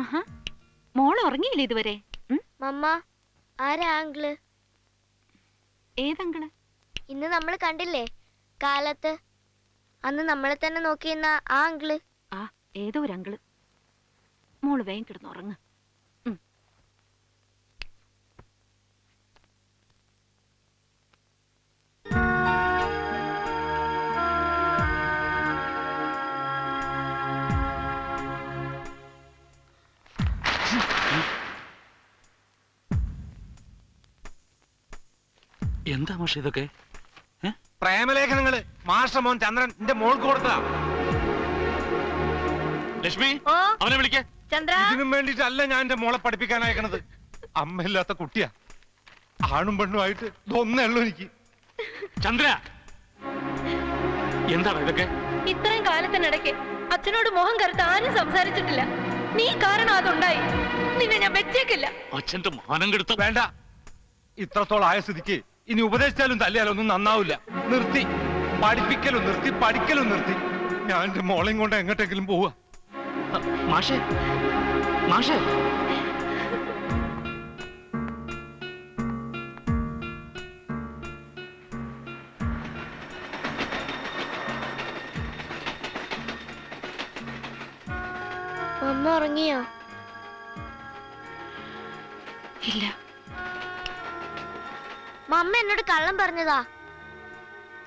ആഹാ, മോൾ ഉറങ്ങിയില്ലേ ഇതുവരെ? മമ്മ, ആരാ ആങ്കിള്? ഏതങ്കിള്? ഇന്ന് നമ്മൾ കണ്ടില്ലേ കാലത്ത്, അന്ന് നമ്മളെ തന്നെ നോക്കിയെന്ന ആ ആങ്കിള്. ആ, ഏതോ ഒരു അങ്കിള്. മോള് വേഗം കിടന്ന് ഉറങ്ങ്. എന്താ മാഷ ഇതൊക്കെ? പ്രേമലേഖനങ്ങള് മാഷമോൻ ചന്ദ്രൻ എന്റെ മോൾക്ക് കൊടുത്തതാ. ലക്ഷ്മി, അവനെ വിളിക്കേ. ഇതിനും വേണ്ടിട്ടല്ല ഞാൻ എന്റെ മോളെ പഠിപ്പിക്കാൻ അയക്കണത്. അമ്മയില്ലാത്ത കുട്ടിയാ. ആണും പെണ്ണും ആയിട്ട് ഒന്നേ ഉള്ളൂ എനിക്ക്. ചന്ദ്ര, എന്താണ് ഇതൊക്കെ? ഇത്രയും കാലത്തിനിടയ്ക്ക് അച്ഛനോട് മോഹം കറുത്ത് ആരും സംസാരിച്ചിട്ടില്ല. നീ കാരണം അതുണ്ടായി. നിന്നെ ഞാൻ വെച്ചേക്കില്ല. അച്ഛന്റെ മാനം കെടുത്ത. വേണ്ട, ഇത്രത്തോളം ആയ സ്ഥിതിക്ക് ഇനി ഉപദേശിച്ചാലും തല്ലിയാലും ഒന്നും നന്നാവില്ല. നിർത്തി പഠിപ്പിക്കലും നിർത്തി, പഠിക്കലും നിർത്തി. ഞാൻ എന്റെ മോളെയും കൊണ്ട് എങ്ങോട്ടെങ്കിലും പോവാ. മാഷേ, മാഷേ, മമ്മ ഉറങ്ങിയോ? ഇല്ല. മമ്മ എന്നോട് കള്ളം പറഞ്ഞതാ.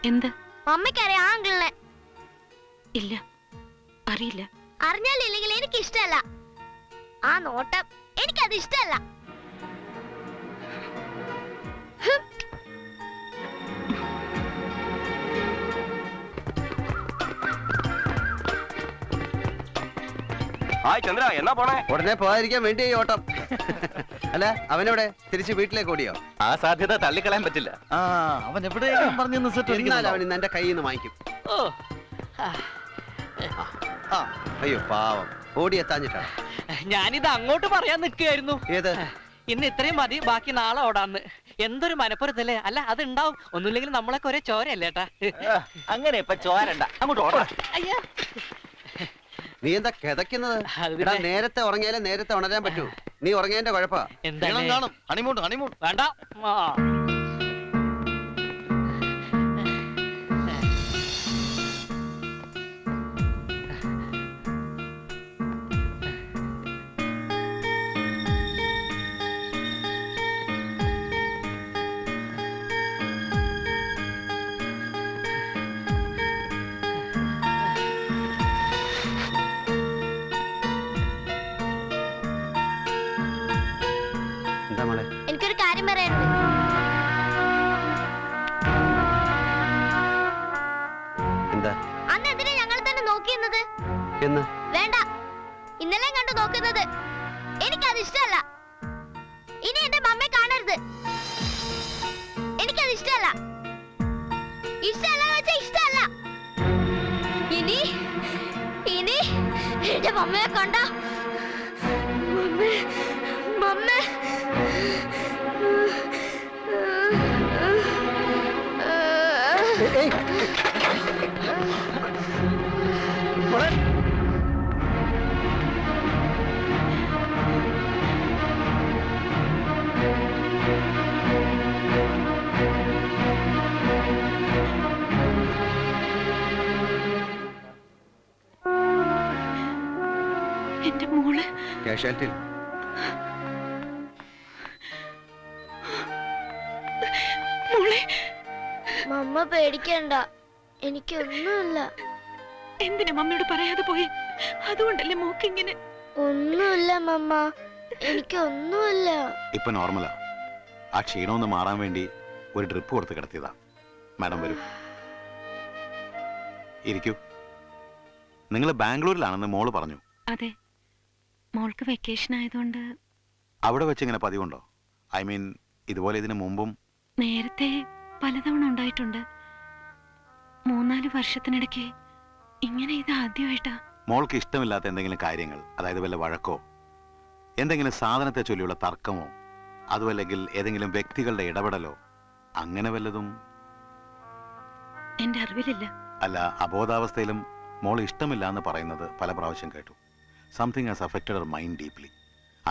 എന്ത്? മമ്മയ്ക്കറിയാം ആ ആങ്കിളിനെ. ഇല്ല, അറിയില്ല. അറിഞ്ഞാലില്ലെങ്കിൽ എനിക്ക് ഇഷ്ടമല്ല. ആ നോട്ടം എനിക്കത് ഇഷ്ടമല്ല. ഹായ് ചന്ദ്ര, എന്നാ പോണേ? ഉടനെ പോകാതിരിക്കാൻ വേണ്ടി ഓട്ടം. അല്ല, അവനെവിടെ? തിരിച്ച് വീട്ടിലേക്ക് ഓടിയോ? ആ സാധ്യത തള്ളിക്കളയാൻ പറ്റില്ല. അവൻ എവിടെയെങ്കിലും പറഞ്ഞു അവൻ ഇന്ന് എന്റെ കയ്യിൽ നിന്ന് വാങ്ങിക്കും. അയ്യോ പാവം, ഓടിയെത്താഞ്ഞിട്ടാണ്. ഞാനിത് അങ്ങോട്ട് പറയാൻ നിൽക്കുകയായിരുന്നു. ഏത്? ഇന്ന് ഇത്രയും മതി, ബാക്കി നാളെ ഓടാന്ന്. എന്തൊരു മനപ്പുറത്തല്ലേ? അല്ല, അത് ഉണ്ടാവും. ഒന്നുമില്ലെങ്കിൽ നമ്മളൊക്കെ ഒരേ ചോരല്ലേ ഏട്ടാ? അങ്ങനെ ഇപ്പൊ ചോരണ്ട, അങ്ങോട്ട് ഓടാ. അയ്യോ, നീ എന്താ കിതക്കുന്നത്? നേരത്തെ ഉറങ്ങിയാലേ നേരത്തെ ഉണരാൻ പറ്റൂ. നീ ഉറങ്ങിയതിന്റെ കുഴപ്പാ. എന്താണ്? ഹണിമൂൺ ഹണിമൂൺ വേണ്ട. എനിക്കൊരു കാര്യം പറയാനുണ്ട്. എന്താ? അന്ന് എന്തിനാ ഞങ്ങൾ തന്നെ നോക്കിയിരുന്നത്? എന്ന്? വേണ്ട, ഇന്നലെ കണ്ടു നോക്കുന്നത്. എനിക്കത് ഇഷ്ടമല്ല. ഇനി എന്റെ മമ്മയെ കാണരുത്. എനിക്കത് ഇഷ്ടമല്ല. ഇഷ്ടമല്ല വെച്ചാൽ ഇഷ്ടമല്ല. ഇനി ഇനി എന്റെ മമ്മയെ കണ്ട മമ്മ എന്റെ മോള് കാഷ്വാലിറ്റിയിൽ. മോളെ, മമ്മ പേടിക്കണ്ട, എനിക്കൊന്നുമില്ല. എന്തിനാ മമ്മിയോട് പറയാതെ പോയി? അതുകൊണ്ടല്ലേ മോക്കിങ്ങനെ? ഒന്നുമില്ല മമ്മ, എനിക്കൊന്നുമില്ല. ഇപ്പൊ നോർമലാ. ആ ക്ഷീണമൊന്ന് മാറാൻ വേണ്ടി ഒരു ഡ്രിപ്പ് കൊടുത്ത് കിടത്തിയതാ. മാഡം വരൂ, ഇരിക്കൂ. നിങ്ങൾ ബാംഗ്ലൂരിലാണെന്ന് മോള് പറഞ്ഞു. അതെ, മോൾക്ക് വെക്കേഷൻ ആയതുകൊണ്ട്. അവിടെ വെച്ച് ഇങ്ങനെ പതിവുണ്ടോ? ഐ മീൻ, ഇതുപോലെ ഇതിനു മുമ്പും? നേരത്തെ പലതവണ ഉണ്ടായിട്ടുണ്ട്. 3-4 വർഷത്തിനിടയ്ക്ക് ഇങ്ങനെ ഇത് ആദ്യമായിട്ടാ. മോൾക്ക് ഇഷ്ടമില്ലാത്ത എന്തെങ്കിലും കാര്യങ്ങൾ, അതായത് വല്ല വഴക്കോ, എന്തെങ്കിലും സാധനത്തെ ചൊല്ലിയുള്ള തർക്കമോ, അതുമല്ലെങ്കിൽ ഏതെങ്കിലും വ്യക്തികളുടെ ഇടപെടലോ, അങ്ങനെ വല്ലതും? എന്റെ അറിവിലില്ല. അല്ല, അബോധാവസ്ഥയിലും മോൾ ഇഷ്ടമില്ല എന്ന് പറയുന്നത് പല പ്രാവശ്യം കേട്ടു. Something has affected our mind deeply.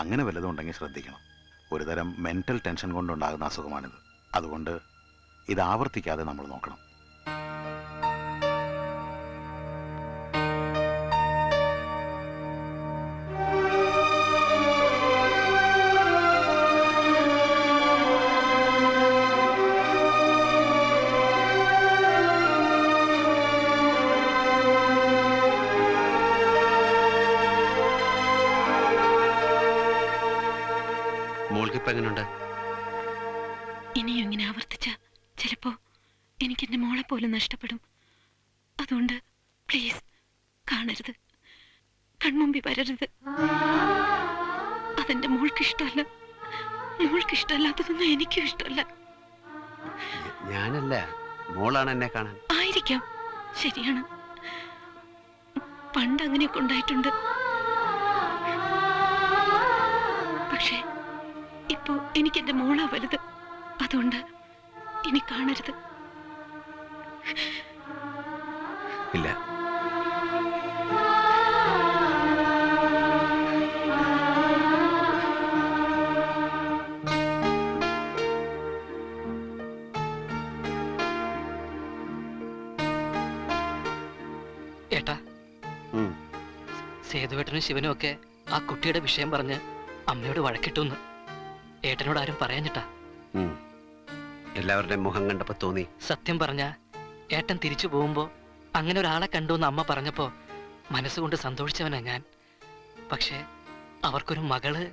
അങ്ങനെ വല്ലതും ഉണ്ടെങ്കിൽ ശ്രദ്ധിക്കണം. ഒരുതരം മെന്റൽ ടെൻഷൻ കൊണ്ടുണ്ടാകുന്ന അസുഖമാണിത്. അതുകൊണ്ട് ഇത് ആവർത്തിക്കാതെ നമ്മൾ നോക്കണം. മോൾക്കിപ്പോ എങ്ങനെയുണ്ട്? ഇനിയും ഇങ്ങനെ ആവർത്തിച്ച ചിലപ്പോ എനിക്ക് എന്റെ മോളെ പോലും നഷ്ടപ്പെടും. അതുകൊണ്ട് പ്ലീസ് കാണരുത്, കൺമുമ്പി വരരുത്. അതെന്റെ മോൾക്ക് ഇഷ്ടമല്ല. മോൾക്ക് ഇഷ്ടമല്ലാത്തതൊന്നും എനിക്കും ഇഷ്ടമല്ല. ഞാനല്ല, മോളാണ് എന്നെ കാണാൻ. ആയിരിക്കാം, ശരിയാണ്. പണ്ട് അങ്ങനെയൊക്കെ ഉണ്ടായിട്ടുണ്ട്. പക്ഷേ ഇപ്പോ എനിക്ക് എന്റെ മോളാ വലുത്. അതുകൊണ്ട് ഇനി കാണരുത്. ഇല്ല. ഏട്ടാ, സേതുവേട്ടനും ശിവനും ഒക്കെ ആ കുട്ടിയുടെ വിഷയം പറഞ്ഞ് അമ്മയോട് വഴക്കിട്ടുന്ന് ഏട്ടനോട് ആരും പറയാഞ്ഞിട്ടാ. എല്ലാവരുടെയും മുഖം കണ്ടപ്പോ തോന്നി. സത്യം പറഞ്ഞ ഏട്ടൻ തിരിച്ചു പോകുമ്പോ അങ്ങനെ ഒരാളെ കണ്ടു എന്ന് അമ്മ പറഞ്ഞപ്പോ മനസ്സുകൊണ്ട് സന്തോഷിച്ചവനാ ഞാൻ. പക്ഷേ അവർക്കൊരു മകള്,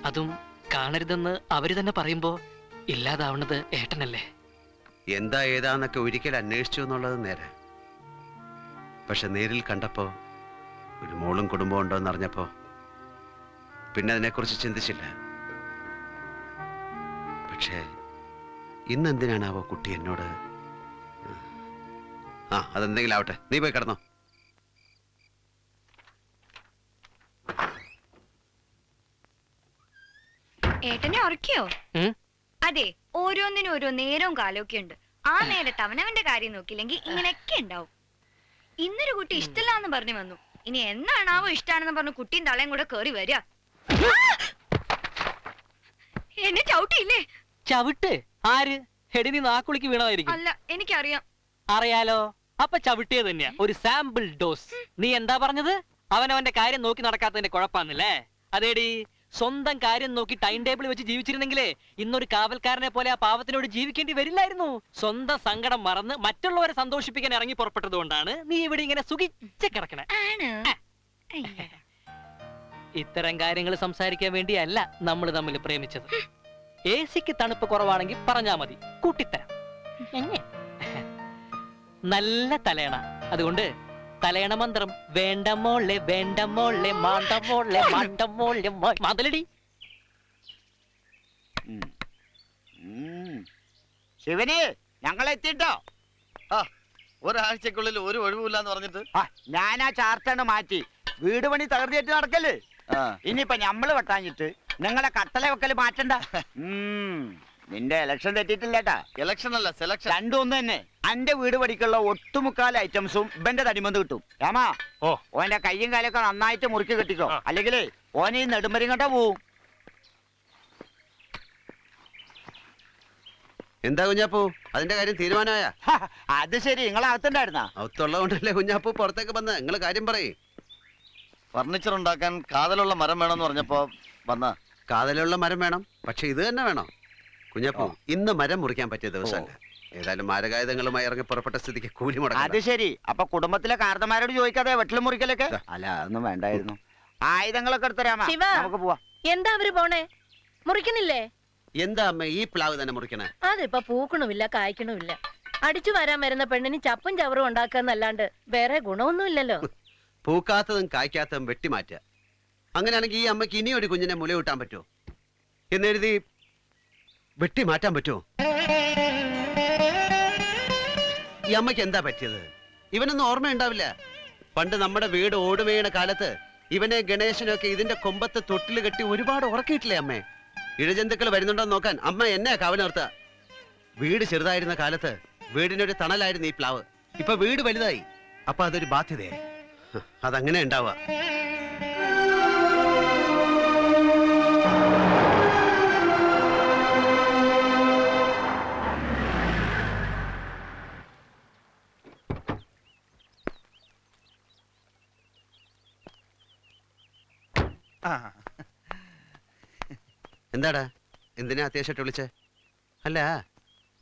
അതും കാണരുതെന്ന് അവര് തന്നെ പറയുമ്പോ ഇല്ലാതാവണത് ഏട്ടനല്ലേ? എന്താ ഏതാന്നൊക്കെ ഒരിക്കൽ അന്വേഷിച്ചു എന്നുള്ളത് നേരെ. പക്ഷെ നേരിൽ കണ്ടപ്പോ ഒരു മോളും കുടുംബവും ഉണ്ടോന്ന് അറിഞ്ഞപ്പോ പിന്നെ അതിനെക്കുറിച്ച് ചിന്തിച്ചില്ല. പക്ഷേ ഇന്നെന്തിനാണാവോ കുട്ടി എന്നോട്? അതെന്തെങ്കിലും ആവട്ടെ, നീ പോയി കിടന്നോ. ഏട്ടനെ ഉറക്കിയോ? അതെ, ഓരോന്നിനും ഓരോ നേരവും കാലമൊക്കെ ഉണ്ട്. ആ നേരത്ത് അവനവന്റെ കാര്യം നോക്കിയില്ലെങ്കിൽ ഇങ്ങനെയൊക്കെ ഉണ്ടാവും. ഇന്നൊരു കുട്ടി ഇഷ്ടമില്ലാന്ന് പറഞ്ഞു വന്നു. ഇനി എന്നാണാവോ ഇഷ്ടാണെന്ന് പറഞ്ഞു കുട്ടിയും തളയും കൂടെ കേറി വരിക. എന്നെ ചവിട്ടിയില്ലേ? ചവിട്ട്? ആര്? ഹെഡിനി നാക്കുളിക്ക് വീണതായിരിക്കും. അല്ല, എനിക്കറിയാം. അറിയാലോ, അപ്പൊ ചവിട്ടിയത് തന്നെയാ. ഒരു സാമ്പിൾ ഡോസ്. നീ എന്താ പറഞ്ഞത്? അവനവന്റെ കാര്യം നോക്കി നടക്കാത്തതിന്റെ കുഴപ്പാന്നല്ലേ? അതേടി, സ്വന്തം കാര്യം നോക്കി ടൈം ടേബിൾ വെച്ച് ജീവിച്ചിരുന്നെങ്കിലേ ഇന്നൊരു കാവൽക്കാരനെ പോലെ ആ പാവത്തിനോട് ജീവിക്കേണ്ടി വരില്ലായിരുന്നു. സ്വന്തം സങ്കടം മറന്ന് മറ്റുള്ളവരെ സന്തോഷിപ്പിക്കാൻ ഇറങ്ങി പുറപ്പെട്ടത് കൊണ്ടാണ് നീ ഇവിടെ ഇങ്ങനെ സുഖിച്ച് കിടക്കണേ. ഇത്തരം കാര്യങ്ങൾ സംസാരിക്കാൻ വേണ്ടിയല്ല നമ്മൾ തമ്മിൽ പ്രേമിച്ചത്. എസിക്ക് തണുപ്പ് കുറവാണെങ്കിൽ പറഞ്ഞാ മതി, കൂട്ടിത്തരാം. നല്ല തലയണ, അതുകൊണ്ട് തലയണ മന്ത്രം വേണ്ട മോളെ വേണ്ട മോളെ മാണ്ട മോളെ മാണ്ട മോളെ മാതലടി. ശിവന് ഞങ്ങൾ എത്തിട്ടോ. ഒരാഴ്ചക്കുള്ളിൽ ഒരു ഒഴിവില്ലാന്ന് പറഞ്ഞിട്ട് ഞാൻ ആ ചാർട്ടാണ് മാറ്റി. വീട് പണി തകർത്തിട്ട് നടക്കല്. ഇനിയിപ്പൊ ഞമ്മള് വെട്ടാഞ്ഞിട്ട് നിങ്ങളെ കട്ടള വെക്കല് മാറ്റണ്ട. നിന്റെ ഇലക്ഷൻ തെറ്റിട്ടില്ലേട്ടാ. ഇലക്ഷൻ അല്ല, സെലക്ഷൻ. രണ്ടും ഒന്ന് തന്നെ. അന്റെ വീട് പടിക്കുള്ള ഒട്ടുമുക്കാൽ ഐറ്റംസും ഇവന്റെ തടിമന്ത് കിട്ടും. രാമാ, ഓന്റെ കയ്യും കാലൊക്കെ നന്നായിട്ട് മുറുക്കി കെട്ടിക്കോ, അല്ലെങ്കിൽ ഓനെ ഈ നെടുമ്പരും കണ്ട പോവും. എന്താ കുഞ്ഞാപ്പൂ, അതിന്റെ കാര്യം തീരുമാനമായ? അത് ശരി, നിങ്ങളകത്തുണ്ടായിരുന്നാ? അകത്തുള്ളതുകൊണ്ടല്ലേ കുഞ്ഞാപ്പൂ പുറത്തേക്ക് വന്ന്. നിങ്ങൾ കാര്യം പറയേ. ഫർണിച്ചർ ഉണ്ടാക്കാൻ കാതലുള്ള മരം വേണമെന്ന് പറഞ്ഞപ്പോ വന്ന. കാതലുള്ള മരം വേണം, പക്ഷെ ഇത് തന്നെ വേണം കുഞ്ഞാപ്പൂ. ഇന്ന് മരം മുറിക്കാൻ പറ്റിയ ദിവസമല്ല. ഏതായാലും മാരകായുധങ്ങളുമായി ഇറങ്ങി പുറപ്പെട്ട സ്ഥിതിക്ക് കൂലി മുടക്കാം. അത് ശരി. അപ്പൊ കുടുംബത്തിലെ കാർന്നമാരോട് ചോദിക്കാതെ വെട്ടിലും മുറിക്കലൊക്കെ? അല്ല, അതൊന്നും വേണ്ടായിരുന്നു. ആയുധങ്ങളൊക്കെ എടുത്തരാമാ, നമുക്ക് പോവാ. എന്താ അവര് പോണേ? മുറിക്കുന്നില്ലേ? എന്താ അമ്മ ഈ പ്ലാവ് തന്നെ മുറിക്കണേ? അതിപ്പോ പൂക്കണമില്ല, കായ്ക്കണമില്ല. അടിച്ചു വരാൻ വരുന്ന പെണ്ണിന് ചപ്പും ചവറും ഉണ്ടാക്കാന്നല്ലാണ്ട് വേറെ ഗുണമൊന്നുമില്ലല്ലോ. പൂക്കാത്തതും കായ്ക്കാത്തതും വെട്ടിമാറ്റുക. അങ്ങനെയാണെങ്കിൽ ഈ അമ്മയ്ക്ക് ഇനി ഒരു കുഞ്ഞിനെ മുലയൂട്ടാൻ പറ്റുമോ എന്നെഴുതി വെട്ടി മാറ്റാൻ പറ്റുമോ? ഈ അമ്മയ്ക്ക് എന്താ പറ്റിയത്? ഇവനൊന്നും ഓർമ്മയുണ്ടാവില്ല. പണ്ട് നമ്മുടെ വീട് ഓടുമേണ കാലത്ത് ഇവനെ ഗണേശനൊക്കെ ഇതിന്റെ കൊമ്പത്ത് തൊട്ടിൽ കെട്ടി ഒരുപാട് ഉറക്കിയിട്ടില്ലേ അമ്മേ? ഇഴജന്തുക്കൾ വരുന്നുണ്ടോന്ന് നോക്കാൻ അമ്മ എന്നെ കാവൽ നിർത്തുക. വീട് ചെറുതായിരുന്ന കാലത്ത് വീടിനൊരു തണലായിരുന്നു ഈ പ്ലാവ്. ഇപ്പൊ വീട് വലുതായി, അപ്പൊ അതൊരു ബാധ്യതയായി. അതങ്ങനെ ഉണ്ടാവുക. എന്താടാ എന്തിനാ അത്യാവശ്യമായിട്ട് വിളിച്ചേ? അല്ല,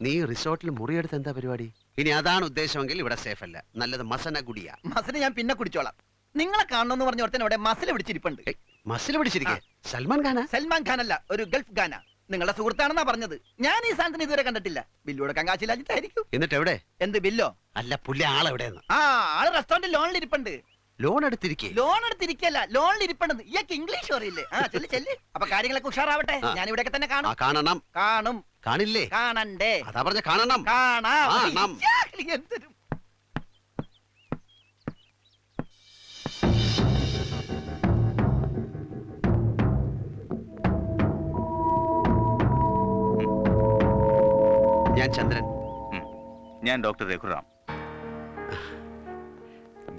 നീ റിസോർട്ടിൽ മുറിയെടുത്ത് എന്താ പരിപാടി? ഇനി അതാണ് ഉദ്ദേശമെങ്കിൽ ഇവിടെ സേഫ് അല്ല. നല്ലത് മസന കുടിയാ. മസിന് ഞാൻ പിന്നെ കുടിച്ചോളാം. നിങ്ങളെ കാണണമെന്ന് പറഞ്ഞ ഒരുത്തൻ ഇവിടെ മസിൽ പിടിച്ചിരിപ്പുണ്ട്. മസിൽ പിടിച്ചിരിക്കേ? സൽമാൻ ഖാനാ? സൽമാൻ ഖാൻ അല്ല, ഒരു ഗൾഫ് ഖാനാ. നിങ്ങളുടെ സുഹൃത്താണെന്നാ പറഞ്ഞത്. ഞാൻ ഈ സാധനത്തിന് ഇതുവരെ കണ്ടിട്ടില്ല. ബില്ല് കൊടുക്കാൻ കാശില്ലാഞ്ഞിട്ടായിരിക്കും. എന്നിട്ട് എവിടെ? എന്ത് ബില്ലോ? അല്ല, പുള്ളി ആളെവിടെയെന്ന്. ആള് റെസ്റ്റോറന്റ് ലോണിൽ ഇരിപ്പുണ്ട്. ലോൺ എടുത്തിരിക്കേ? ലോൺ എടുത്തിരിക്കല്ല, ലോണിൽ ഇരിപ്പുണ്ടെന്ന്. ഇയാൾക്ക് ഇംഗ്ലീഷ് അറിയില്ലേ? ചെല്ല് ചെല്ല്. അപ്പൊ കാര്യങ്ങളൊക്കെ ഉഷാറാവട്ടെ. ഞാൻ ഇവിടെയൊക്കെ തന്നെ കാണും. കാണണം. കാണും. കാണില്ലേ? കാണണ്ടേ? അതാ പറഞ്ഞ കാണണം. കാണാം. എന്തൊരു ഞാൻ ചന്ദ്രൻ. ഞാൻ ഡോക്ടർ രഘുറാം.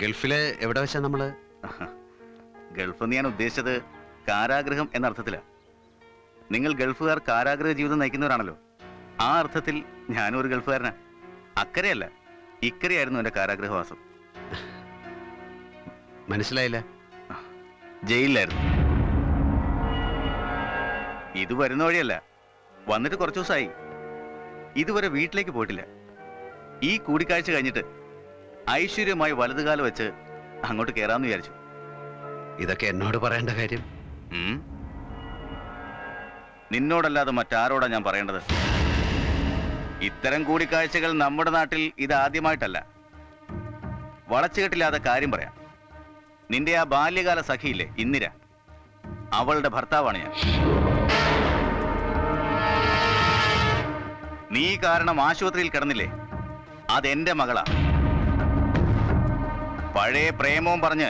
ഗൾഫില് എവിടെ വെച്ചാ നമ്മള്? ഗൾഫ് എന്ന് ഞാൻ ഉദ്ദേശിച്ചത് കാരാഗ്രഹം എന്ന അർത്ഥത്തിലാ. നിങ്ങൾ ഗൾഫുകാർ കാരാഗ്രഹ ജീവിതം നയിക്കുന്നവരാണല്ലോ. ആ അർത്ഥത്തിൽ ഞാനും ഒരു ഗൾഫുകാരനാ. അക്കരെയല്ല, ഇക്കരെയായിരുന്നു എന്റെ കാരാഗ്രഹവാസം. മനസ്സിലായില്ല. ജയിലിലായിരുന്നു. ഇത് വരുന്ന വഴിയല്ല, വന്നിട്ട് കുറച്ചു ദിവസമായി. ഇതുവരെ വീട്ടിലേക്ക് പോയിട്ടില്ല. ഈ കൂടിക്കാഴ്ച കഴിഞ്ഞിട്ട് ഐശ്വര്യമായി വലതുകാലം വെച്ച് അങ്ങോട്ട് കയറാമെന്ന് വിചാരിച്ചു. ഇതൊക്കെ എന്നോട് പറയേണ്ട കാര്യം? നിന്നോടല്ലാതെ മറ്റാരോടാ ഞാൻ പറയേണ്ടത്? ഇത്തരം കൂടിക്കാഴ്ചകൾ നമ്മുടെ നാട്ടിൽ ഇതാദ്യമായിട്ടല്ല. വളച്ചുകെട്ടില്ലാതെ കാര്യം പറയാം. നിന്റെ ആ ബാല്യകാല സഖിയില്ലേ ഇന്ദിര, അവളുടെ ഭർത്താവാണ് ഞാൻ. നീ കാരണം ആശുപത്രിയിൽ കിടന്നില്ലേ, അതെന്റെ മകളാ. പഴയ പ്രേമവും പറഞ്ഞ്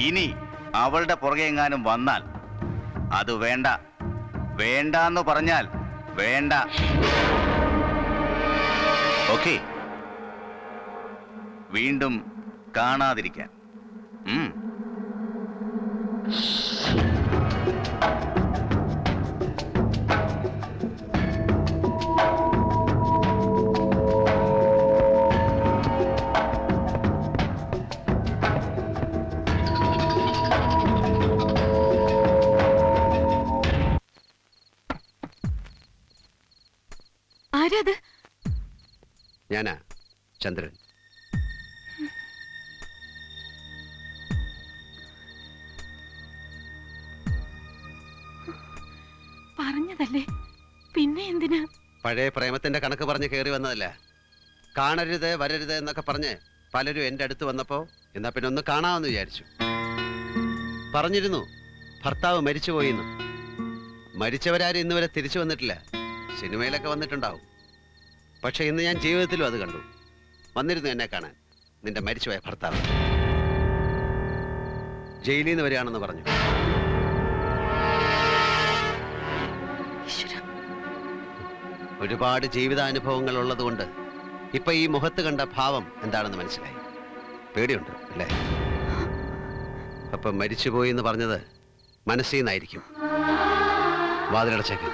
ഇനി അവളുടെ പുറകെ എങ്ങാനും വന്നാൽ അത് വേണ്ട. വേണ്ടാന്ന് പറഞ്ഞാൽ വേണ്ട. ഓക്കേ? വീണ്ടും കാണാതിരിക്കാൻ. ആരാത്? ഞാനാ, ചന്ദ്രൻ. പറഞ്ഞതല്ലേ, പിന്നെ എന്തിനാ? പഴയ പ്രേമത്തിന്റെ കണക്ക് പറഞ്ഞ് കയറി വന്നതല്ല. കാണരുത് വരരുത് എന്നൊക്കെ പറഞ്ഞ് പലരും എന്റെ അടുത്ത് വന്നപ്പോ എന്നാ പിന്നെ ഒന്ന് കാണാമെന്ന് വിചാരിച്ചു. പറഞ്ഞിരുന്നു ഭർത്താവ് മരിച്ചുപോയിന്ന്. മരിച്ചവരാരും ഇന്ന് വരെ തിരിച്ചു വന്നിട്ടില്ല. സിനിമയിലൊക്കെ വന്നിട്ടുണ്ടാവും. പക്ഷെ ഇന്ന് ഞാൻ ജീവിതത്തിലും അത് കണ്ടു. വന്നിരുന്നു എന്നെ കാണാൻ നിന്റെ മരിച്ചുപോയ ഭർത്താവ്. ജയിലിൽ നിന്ന് വരികയാണെന്ന് പറഞ്ഞു. ഒരുപാട് ജീവിതാനുഭവങ്ങൾ ഉള്ളതുകൊണ്ട് ഇപ്പൊ ഈ മുഖത്ത് കണ്ട ഭാവം എന്താണെന്ന് മനസ്സിലായി. പേടിയുണ്ട് അല്ലേ? അപ്പൊ മരിച്ചുപോയി എന്ന് പറഞ്ഞത് മനസ്സിൽ നിന്നായിരിക്കും. വാതിലടച്ചേക്ക്.